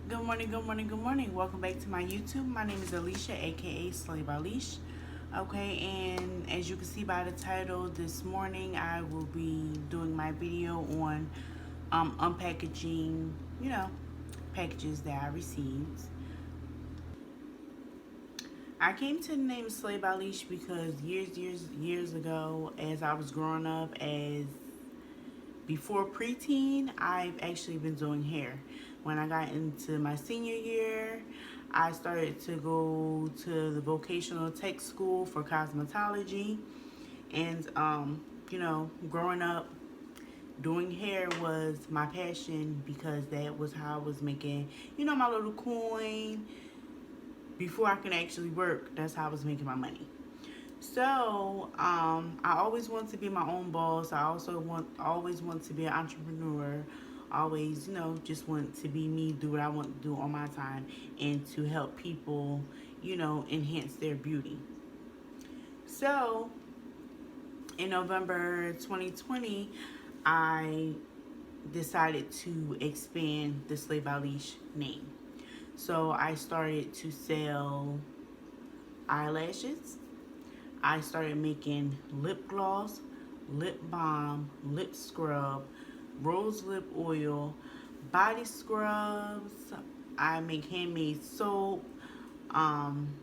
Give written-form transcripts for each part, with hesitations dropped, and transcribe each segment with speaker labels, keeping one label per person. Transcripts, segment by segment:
Speaker 1: Good morning, good morning, good morning. Welcome back to my YouTube. My name is Alicia, aka Slay by Leash. Okay, and as you can see by the title, this morning I will be doing my video on unpackaging, packages that I received. I came to the name Slay by Leash because years ago, as I was growing up, as before preteen, I've actually been doing hair. When I got into my senior year, I started to go to the vocational tech school for cosmetology. And, growing up, doing hair was my passion because that was how I was making, my little coin. Before I can actually work, that's how I was making my money. So, I always want to be my own boss. I also always want to be an entrepreneur. Always, just want to be me, do what I want to do on my time, and to help people, enhance their beauty. So, in November 2020, I decided to expand the Slay by Leash name. So, I started to sell eyelashes. I started making lip gloss, lip balm, lip scrub, rose lip oil, body scrubs. I make handmade soap. Um,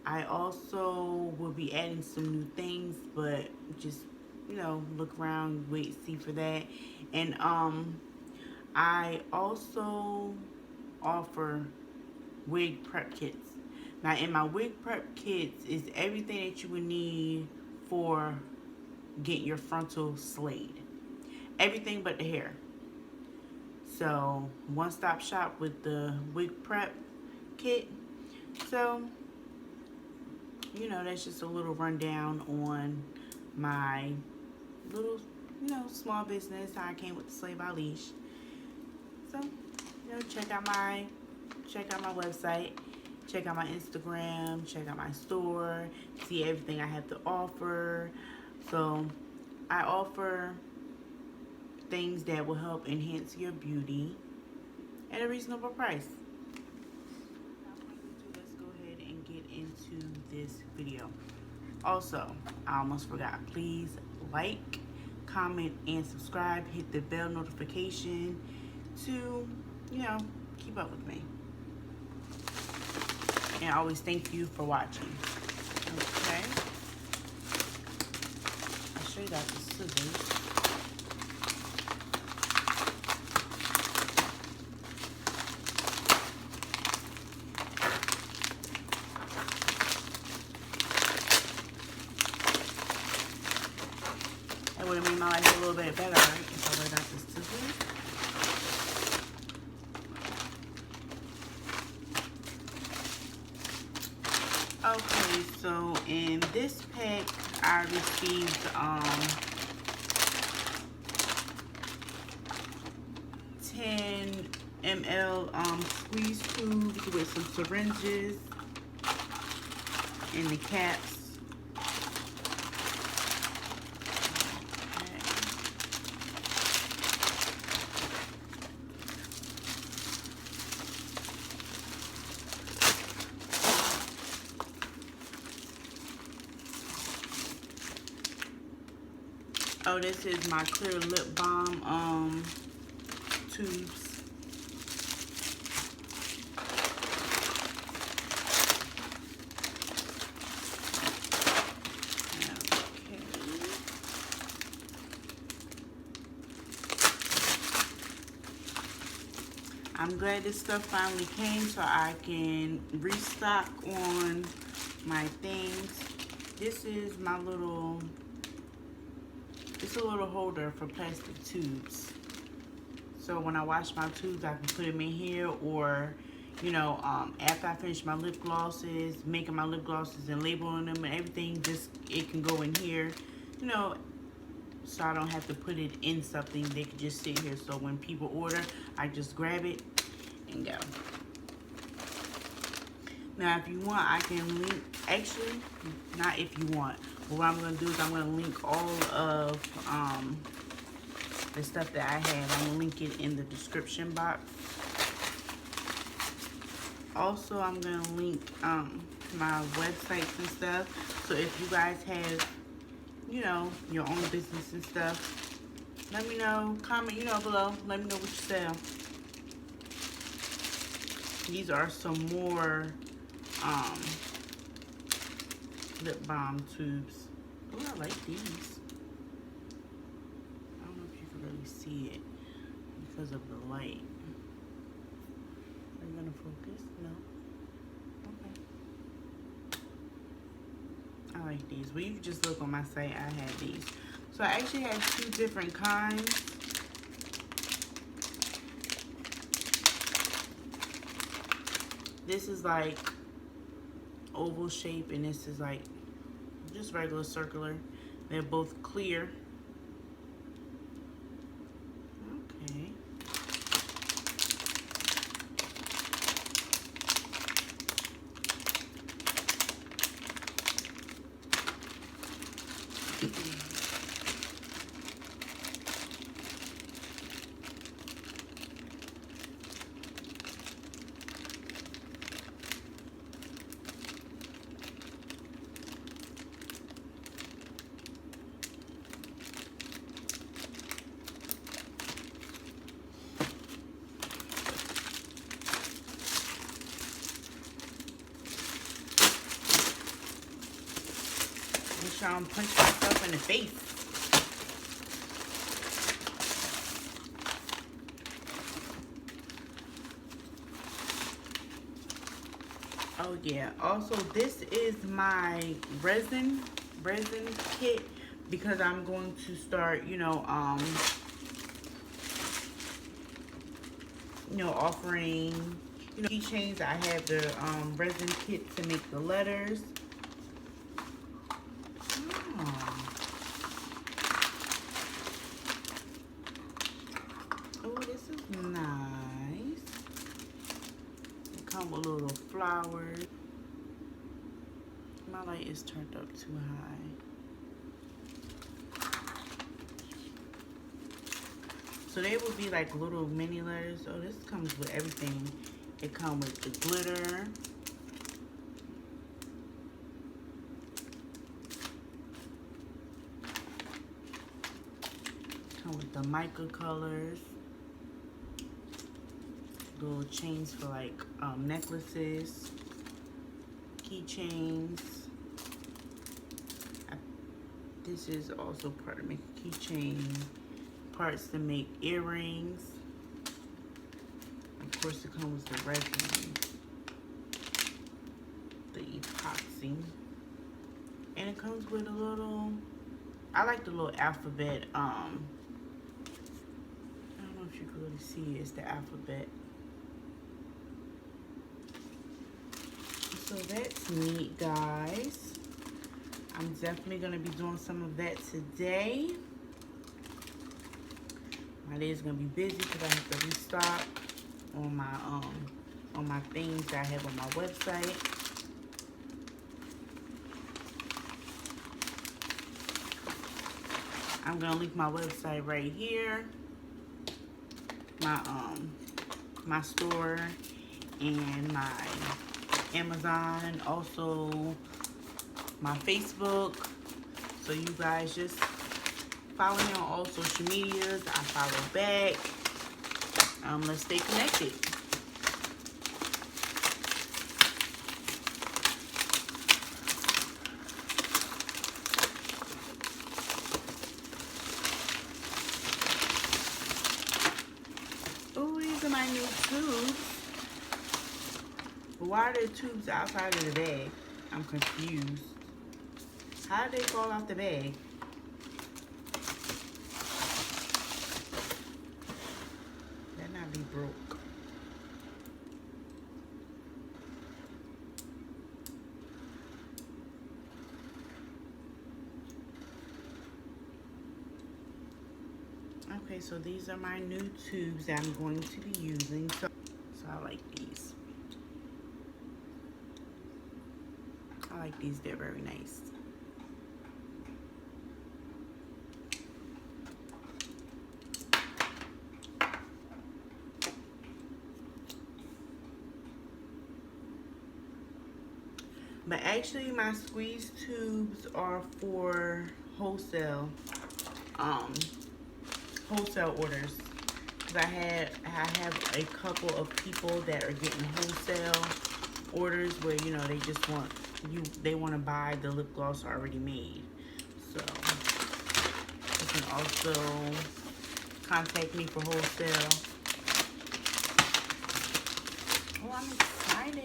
Speaker 1: I also will be adding some new things, but just look around, wait, see for that. And I also offer wig prep kits. Now, in my wig prep kits is everything that you would need for getting your frontal slayed. Everything but the hair. So, one-stop shop with the wig prep kit. So, that's just a little rundown on my little, small business. How I came with the Slay by Leash. So, check out my website. Check out my Instagram, check out my store, see everything I have to offer. So I offer things that will help enhance your beauty at a reasonable price. Let's go ahead and get into this video. Also, I almost forgot, please like, comment, and subscribe. Hit the bell notification to, keep up with me. And I always thank you for watching. Okay. I'll show you guys the scissors. That would have made my life a little bit better, right? If I would have got the scissors. Okay, so in this pack, I received 10 ml squeeze tubes with some syringes and the caps. Oh, this is my clear lip balm tubes. Okay. I'm glad this stuff finally came so I can restock on my things. This is my little, it's a little holder for plastic tubes. So when I wash my tubes, I can put them in here, or, after I finish my lip glosses, making my lip glosses and labeling them and everything, it can go in here, so I don't have to put it in something. They can just sit here. So when people order, I just grab it and go. Now, if you want, I can link, actually, not if you want, but what I'm going to do is I'm going to link all of the stuff that I have. I'm gonna link it in the description box. Also, I'm gonna link my websites and stuff. So if you guys have, you know, your own business and stuff, let me know. Comment, you know, below. Let me know what you sell. These are some more lip balm tubes. Oh, I like these. I don't know if you can really see it because of the light. Are you gonna focus? No. Okay. I like these. Well, you can just look on my site. I have these. So I actually have 2 different kinds. This is like oval shape, and this is like just regular circular. They're both clear. Okay. Make sure I don't punch myself in the face. Oh yeah. Also, this is my resin kit because I'm going to start, you know, offering, you know, keychains. I have the resin kit to make the letters. Oh, this is nice. It comes with little flowers. My light is turned up too high. So they would be like little mini letters. Oh, this comes with everything. It comes with the glitter. Come with the mica colors. Little chains for like necklaces, keychains. This is also part to make a keychain, parts to make earrings. Of course, it comes with the resin, the epoxy, and it comes with a little. I like the little alphabet. I don't know if you can really see it. It's the alphabet. So that's neat, guys. I'm definitely gonna be doing some of that today. My day is gonna be busy because I have to restock on my things that I have on my website. I'm gonna link my website right here. My store and my Amazon, and also my Facebook. So you guys just follow me on all social medias. I follow back. Let's stay connected. Oh, these are my new tubes. Why are there tubes outside of the bag? I'm confused. How did they fall off the bag? That not be broke. Okay, so these are my new tubes that I'm going to be using. So I like these. I like these, they're very nice. But actually, my squeeze tubes are for wholesale, um, wholesale orders. Cause I have a couple of people that are getting wholesale orders where they just want they want to buy the lip gloss already made. So you can also contact me for wholesale. Oh, I'm excited.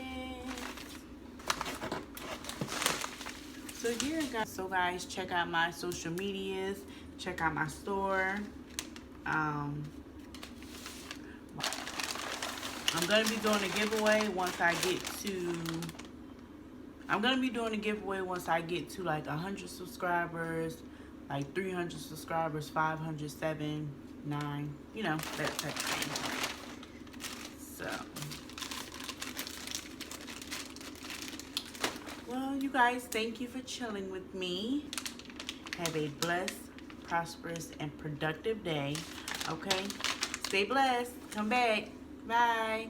Speaker 1: So here, guys. So guys, check out my social medias. Check out my store. I'm gonna be doing a giveaway once I get to. I'm gonna be doing a giveaway once I get to like 100 subscribers, like 300 subscribers, 500, 7, 9, that type of thing. So, well, you guys, thank you for chilling with me. Have a blessed, prosperous, and productive day. Okay? Stay blessed. Come back. Bye.